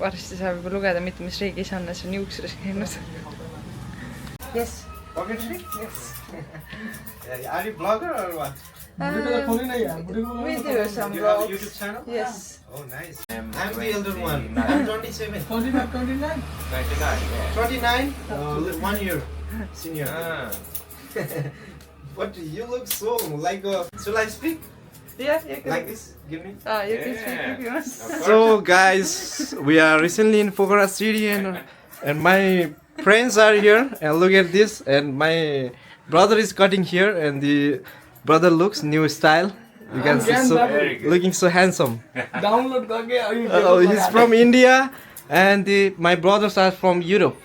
varsti saab juba lugeda, mitte mis riigis Hannes on juuksuris käinud. Yes. Yes. Are you blogger or what? We do some You have a vlogs. YouTube channel? Yes. Oh, nice. I'm the elder one. I'm 27. 29? 29? 1 year senior. But you look so like shall I speak? Yeah, you can. Like this? Give me. You can speak if you want. So guys, we are recently in Pokhara City and my friends are here and look at this, and my brother is cutting here and the brother looks new style. You can see so looking so handsome. Download karke He's from India and my brothers are from Europe.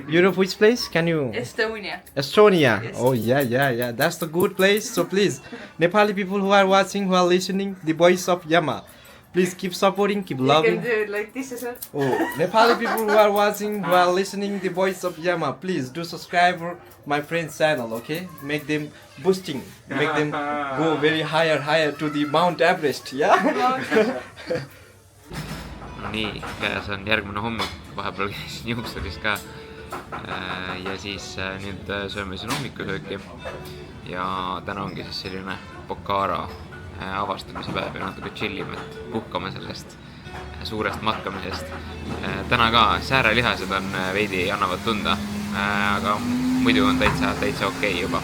Europe, which place? Can you? Estonia. Estonia. Yes. Oh yeah. That's the good place. So please, Nepali people who are watching, who are listening, the voice of Yama, please keep supporting, keep You loving. can do it like this as well. Oh, Nepali people who are watching, who are listening, the voice of Yama, please do subscribe for my friend's channel. Okay, make them boosting, make them go very higher to the Mount Everest. Yeah. Nii, käes on järgmine hommik, vahepeal käisin juuksuris ka ja siis nüüd sööme siin hommikusööki ja täna ongi siis selline Pokhara avastamise päev ja natuke chillime, et puhkame sellest suurest matkamisest. Täna ka säärelihased on veidi annavad tunda, aga muidu on täitsa okei juba.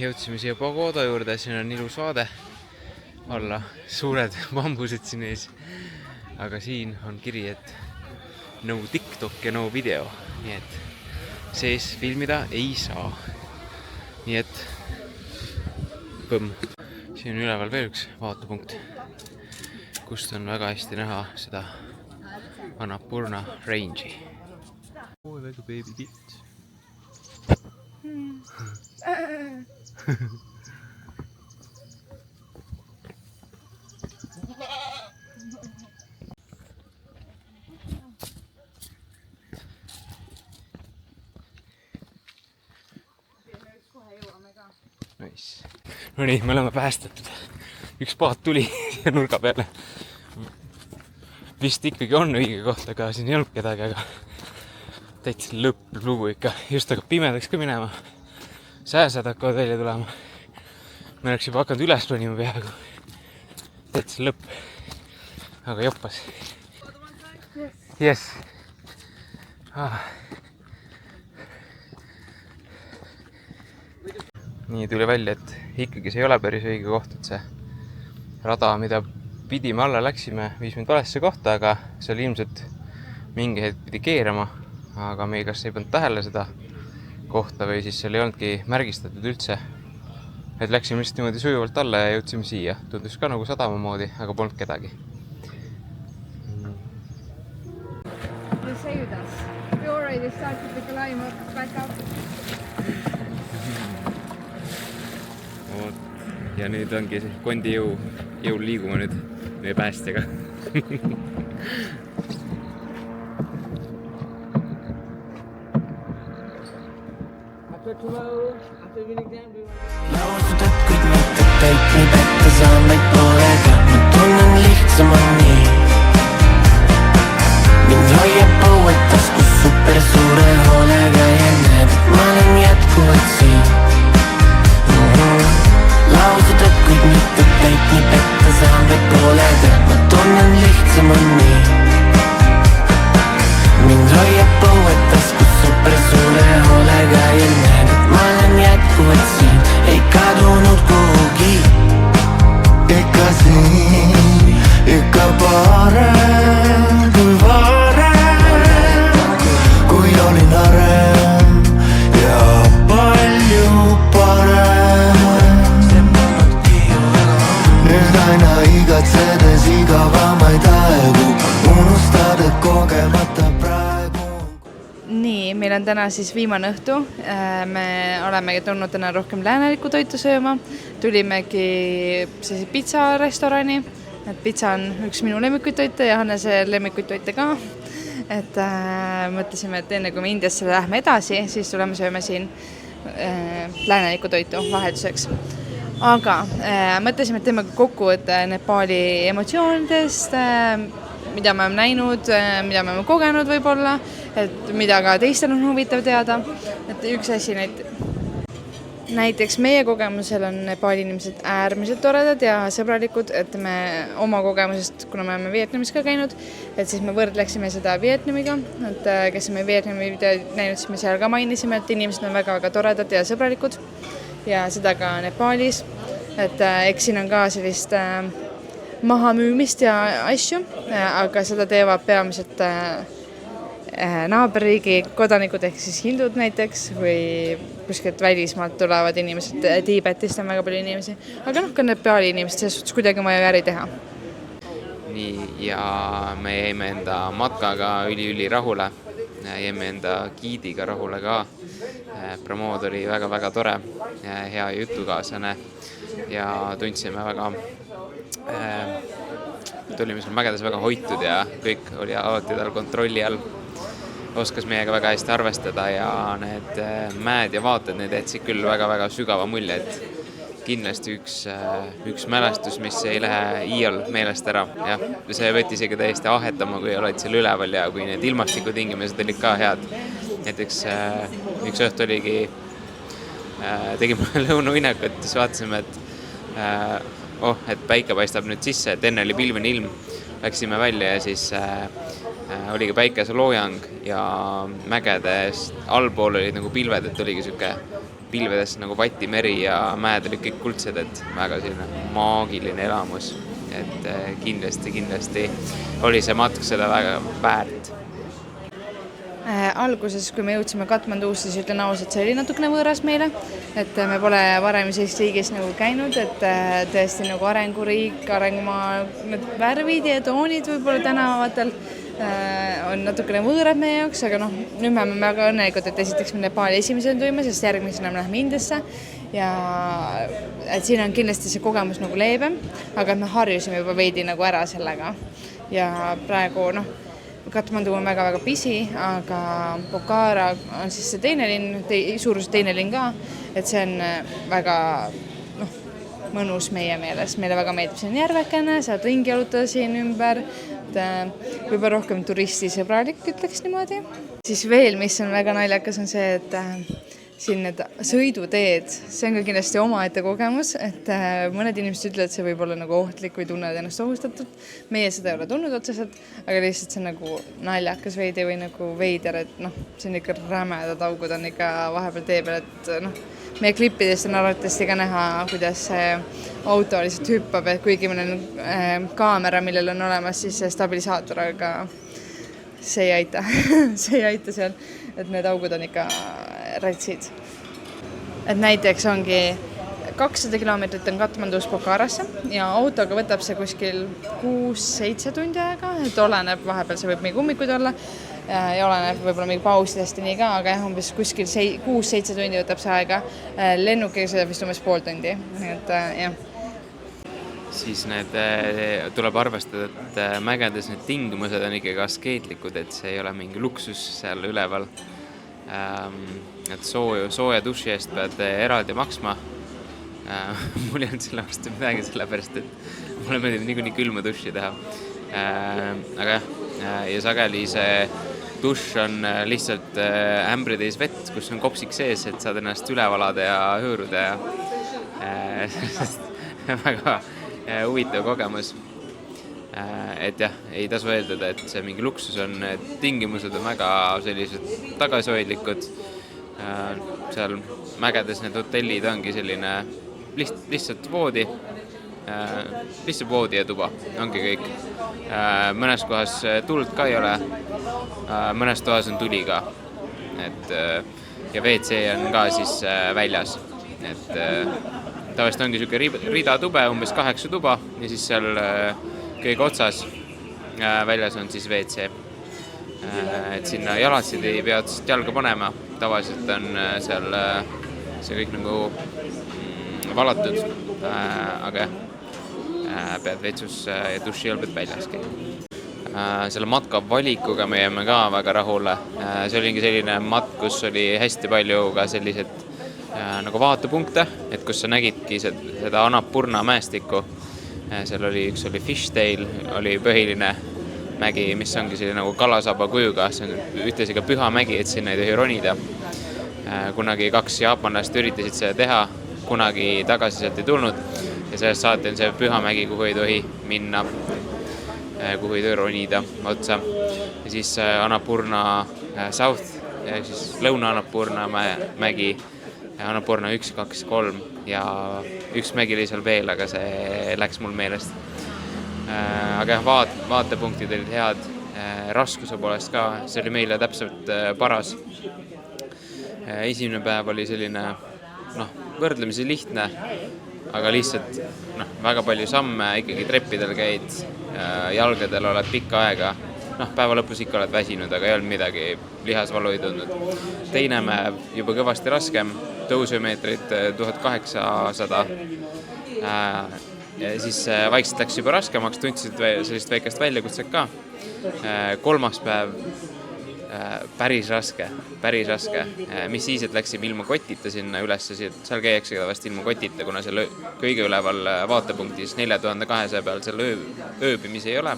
Jõudsime siia pagoda juurde, siin on ilus vaade alla, suured bambused siin ees, aga siin on kiri, et no TikTok ja no video, nii et sees filmida ei saa, nii et põmm. Siin on üleval veel üks vaatepunkt, kust on väga hästi näha seda Annapurna range'i. Oh, väga baby titt. Nice. No nii, me oleme päästetud. Üks paat tuli siia nurga peale. Vist ikkagi on õige koht, aga siin ei olnud kedagi, aga täitsa lõpp lugu ikka. Just hakkab pimedaks ka minema. Sääsed hakkavad välja tulema. Me oleks juba hakanud üles ronima peaaegu. Täitsa lõpp. Aga joppas. Yes. Nii tuli välja, et ikkagi see ei ole päris õige koht, et see rada, mida pidime alla läksime, viis mind valesse kohta, aga seal ilmselt mingi hetk pidi keerama, aga me kas ei pannud tähele seda kohta või siis seal ei olnudki märgistatud üldse. Et läksime lihtsalt niimoodi sujuvalt alla ja jõudsime siia. Tundus ka nagu sadama moodi, aga polnud kedagi. You saved us. We already started the climb back up. Ja nüüd ongi see kondi jõul liiguma nüüd meie päästjaga. Lausudad kõik mõtted kõik nii petta saan vaid poolega. Ma tunnen lihtsam on nii. Mind hoiab põued taskus super suure hoolega ja näeb, et ma olen jätkuvalt siin. Lausudad kõik mõtted kõik nii petta saan vaid poolega. Ma tunnen lihtsam on nii. Mind hoiab põued taskus super suure hoolega ja näeb, et ma olen jätkuvalt siin. Ei kadunud kuhugi. Ikka siin, ikka parem kui varem, kui olin arem ja palju parem. Nüüd aina igatsedes igavamaid aegu, unustad, et kogemata praegu. Nii, meil on täna siis viimane õhtu. Me olemegi tulnud täna rohkem läänelikku toitu sööma. Tulimegi siis pitsarestorani. Pitsa on üks minu lemmikuid toite ja Hannese lemmikuid toite ka. Et mõtlesime, et enne kui me Indiasse lähme edasi, siis tuleme sööme siin läänelikku toitu vahetuseks. Aga mõtlesime, et teeme kokkuvõtte Nepali emotsioonidest, mida me oleme näinud, mida me oleme kogenud võib-olla, et mida ka teistel on huvitav teada. Et üks asi näiteks meie kogemusel on Nepali inimesed äärmiselt toredad ja sõbralikud, et me oma kogemusest, kuna me oleme Vietnamis ka käinud, et siis me võrdleksime seda Vietnamiga, et kes me Vietnami video näinud, siis me seal ka mainisime, et inimesed on väga-väga toredad ja sõbralikud ja seda ka Nepalis, et eks siin on ka sellist mahamüümist ja asju, aga seda teevad peamiselt naaberriigi kodanikud ehk siis hindud näiteks või kuskilt välismaalt tulevad inimesed, Tiibetist on väga palju inimesi, aga ka Nepali inimesed selles suhtes kuidagi ma ei äri teha. Nii, ja me jäime enda matkaga üli rahule, jäime enda giidiga rahule ka. Promood oli väga-väga tore, hea jutukaaslane ja tundsime tulime seal mägedes väga hoitud ja kõik oli alati tal kontrolli all. Oskas meiega väga hästi arvestada ja need mäed ja vaated, need jätsid küll väga-väga sügava mulje, et kindlasti üks mälestus, mis ei lähe iial meelest ära. Ja see võeti isegi täiesti ahetama, kui olid seal üleval ja kui need ilmastikutingimused olid ka head. Näiteks üks õht oligi, tegime lõunauinakut, siis vaatasime, et päike paistab nüüd sisse, et enne oli pilvene ilm. Läksime välja ja siis oligi päikeseloojang ja mägedest allpool olid nagu pilved, et oligi siuke pilvedest nagu vatimeri ja mäed olid kõik kuldsed, et väga selline maagiline elamus. Et kindlasti oli see matk seda väga väärt. Alguses, kui me jõudsime Katmanduusse, siis ütlen ausalt, see oli natukene võõras meile, et me pole varem sellist riigis nagu käinud, et tõesti nagu arenguriik, arengumaa, need värvid ja toonid võib-olla tänavatel on natukene võõrad meie jaoks, aga nüüd me oleme väga õnnelikud, et esiteks me Nepali esimesena tulime, sest järgmisena me läheme Indiasse ja et siin on kindlasti see kogemus nagu leebem, aga me harjusime juba veidi nagu ära sellega ja praegu Katmandu on väga-väga pisi, aga Pokhara on siis see teine linn, suuruselt teine linn ka, et see on väga mõnus meie meelest. Meile väga meeldib siin järvekene, saad ringi jalutada siin ümber, võib-olla rohkem turistisõbralik, ütleks niimoodi. Siis veel, mis on väga naljakas, on see, et siin need sõiduteed, see on ka kindlasti omaette kogemus, et mõned inimesed ütlevad, et see võib olla nagu ohtlik või tunnevad ennast ohustatud. Meie seda ei ole tundnud otseselt, aga lihtsalt see on nagu naljakas veidi või nagu veider, et see on ikka rämedad augud on ikka vahepeal tee peal, et meie klippidest on arvatavasti ka näha, kuidas see auto lihtsalt hüppab, et kuigi meil on kaamera, millel on olemas siis stabilisaator, aga see ei aita, see ei aita seal, et need augud on ikka rätsid. Et näiteks ongi 200 kilomeetrit on Katmandust Pokharasse ja autoga võtab see kuskil 6-7 tundi aega, et oleneb, vahepeal see võib mingi ummikuid olla ja oleneb võib-olla mingi pausidest ja nii ka, aga jah, umbes kuskil 6-7 tundi võtab see aega. Lennukiga sõidab vist umbes pool tundi, et jah. Siis tuleb arvestada, et mägedes need tingimused on ikkagi askeetlikud, et see ei ole mingi luksus seal üleval. Et sooja duši eest pead eraldi maksma. Mul ei olnud selle vastu midagi, sellepärast, et mulle meeldib niikuinii külma duši teha. Aga jah, ja sageli see duš on lihtsalt ämbritäis vett, kus on kopsik sees, et saad ennast üle valada ja hõõruda ja väga huvitav kogemus. Et jah, ei tasu eeldada, et see mingi luksus on, tingimused on väga sellised tagasihoidlikud. Seal mägedes need hotellid ongi selline lihtsalt voodi, lihtsalt voodi ja tuba, ongi kõik. Mõnes kohas tuld ka ei ole, mõnes toas on tuli ka. Ja WC on ka siis väljas. Tavaliselt ongi siuke rida tube, umbes 8 tuba ja siis seal kõige otsas väljas on siis WC. et sinna jalatsid ei pea otseselt jalga panema, tavaliselt on seal see kõik nagu valatud, aga pead vetsus ja duši all pead väljas käima. Selle matka valikuga me jäime ka väga rahule. See oli selline matk, kus oli hästi palju ka sellised nagu vaatepunkte, et kus sa nägidki seda Annapurna mäestikku. Seal üks oli Fishtail, oli põhiline mägi, mis ongi selline nagu kalasaba kujuga. See on ühtlasi ka püha mägi, et sinna ei tohi ronida. Kunagi 2 jaapanlast üritasid seda teha, kunagi tagasi sealt ei tulnud ja sellest saati on see püha mägi, kuhu ei tohi minna, kuhu ei tohi ronida otsa. Ja siis Annapurna South, siis Lõuna-Annapurna mägi, Annapurna 1, 2, 3 ja üks mägi oli seal veel, aga see läks mul meelest. Aga vaatepunktid olid head, raskuse poolest ka, see oli meile täpselt paras. Esimene päev oli selline võrdlemisi lihtne, aga lihtsalt väga palju samme, ikkagi treppidel käid, jalgadel oled pikka aega. Päeva lõpus ikka oled väsinud, aga ei olnud midagi, lihasvalu ei tundnud. Teine päev juba kõvasti raskem, tõusumeetrit 1800. Ja siis vaikselt läks juba raskemaks, tundsid sellist väikest väljakutset ka. Kolmas päev päris raske, mis siis, et läksime ilma kotita sinna üles, seal käiakse vast ilma kotita, kuna seal kõige üleval vaatepunktis 4200 peal seal ööbimisi ei ole.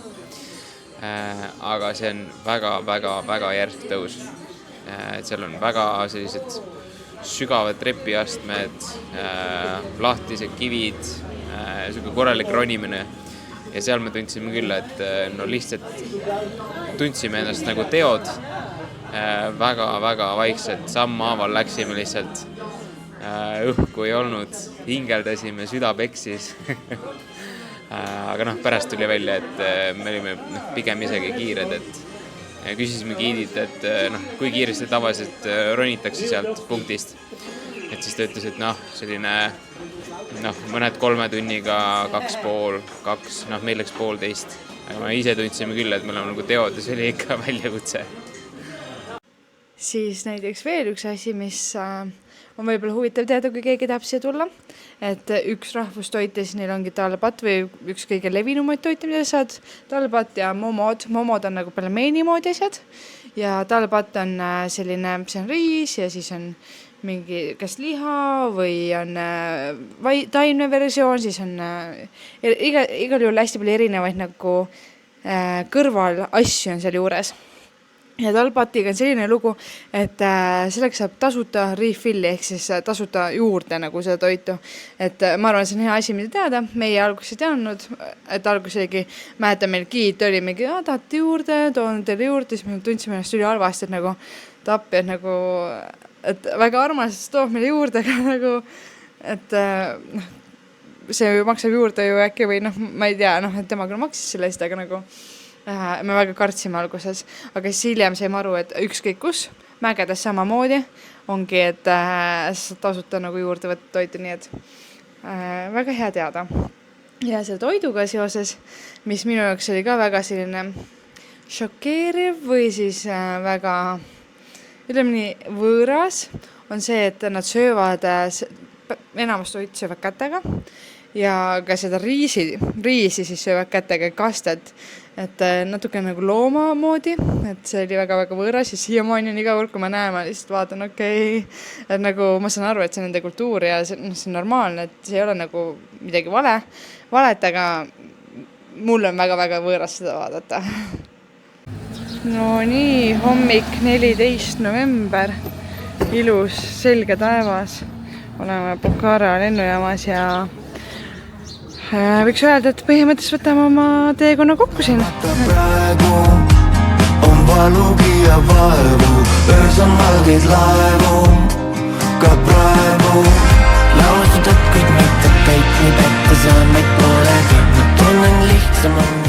Aga see on väga järsk tõus. Seal on väga sellised sügavad trepiastmed, lahtised kivid, korralik ronimine. Ja seal me tundsime küll, et lihtsalt tundsime ennast nagu teod, väga vaikselt, sammhaaval läksime lihtsalt, õhku ei olnud, hingeldasime, süda peksis. Aga pärast tuli välja, et me olime pigem isegi kiired, et küsisime giidit, et kui kiiresti tavaliselt ronitakse sealt punktist. Et siis ta ütles, et selline mõned 3 tunniga 2,5, 2, meil läks 1,5. Aga me ise tundsime küll, et me oleme nagu teod ja see oli ikka väljakutse. Siis näiteks veel üks asi, mis on võib-olla huvitav teada, kui keegi tahab siia tulla. Et üks rahvustoit ja siis neil ongi talpat või üks kõige levinumaid toite, mida saad. Talpat ja momod. Momod on nagu pelmeeni moodi asjad. Ja talpat on selline, see on riis ja siis on mingi kas liha või on taimne versioon, siis on igal juhul hästi palju erinevaid nagu kõrval asju on seal juures. Ja talpatiga on selline lugu, et selleks saab tasuta refilli ehk siis tasuta juurde nagu seda toitu. Et ma arvan, see on hea asi, mida teada. Meie alguses ei teadnud, et alguses oligi, mäletan meil giid oli mingi, tahate juurde, toon teile juurde, siis me tundsime ennast üli halvasti, et nagu tapjad nagu, et väga armas toob meile juurde, aga nagu, et see maksab juurde ju äkki või ma ei tea, et tema küll maksis selle eest, aga nagu me väga kartsime alguses, aga siis hiljem saime aru, et ükskõik kus, mägedes samamoodi ongi, et tasuta nagu juurde võtta toitu, nii et väga hea teada. Ja see toiduga seoses, mis minu jaoks oli ka väga selline šokeeriv või siis väga, ütleme nii, võõras, on see, et nad söövad, enamast toitu söövad kätega ja ka seda riisi siis söövad kätega kastet, et natuke nagu looma moodi, et see oli väga võõras ja siiamaani on iga kord, kui ma näen, ma lihtsalt vaatan, et nagu ma saan aru, et see on nende kultuur ja see on normaalne, et see ei ole nagu midagi valet, aga mul on väga võõras seda vaadata. No nii, hommik 14. november, ilus selge taevas, oleme Pokhara lennujaamas ja võiks öelda, et põhimõtteliselt võtame oma teekonna kokku siin. Praegu on valugi ja vaevu, öös on valgeid laevu, ka praegu laustatud, kuid mitte kõik nii pette saan, meid pole kõik, ma tunnen lihtsam on